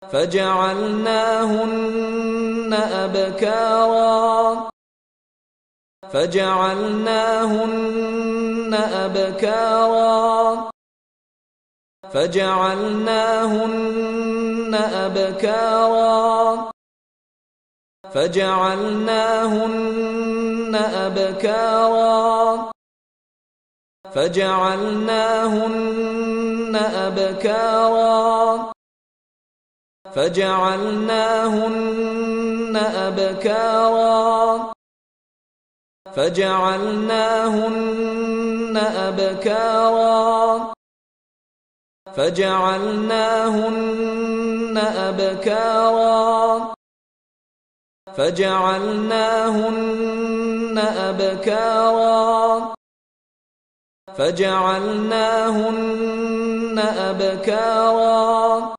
فجعلناهن أبكارا فجعلناهن أبكارا فجعلناهن أبكارا فجعلناهن أبكارا فجعلناهن أبكارا فجعلناهن أبكارا فجعلناهن أبكارا فجعلناهن أبكارا فجعلناهن أبكارا فجعلناهن أبكارا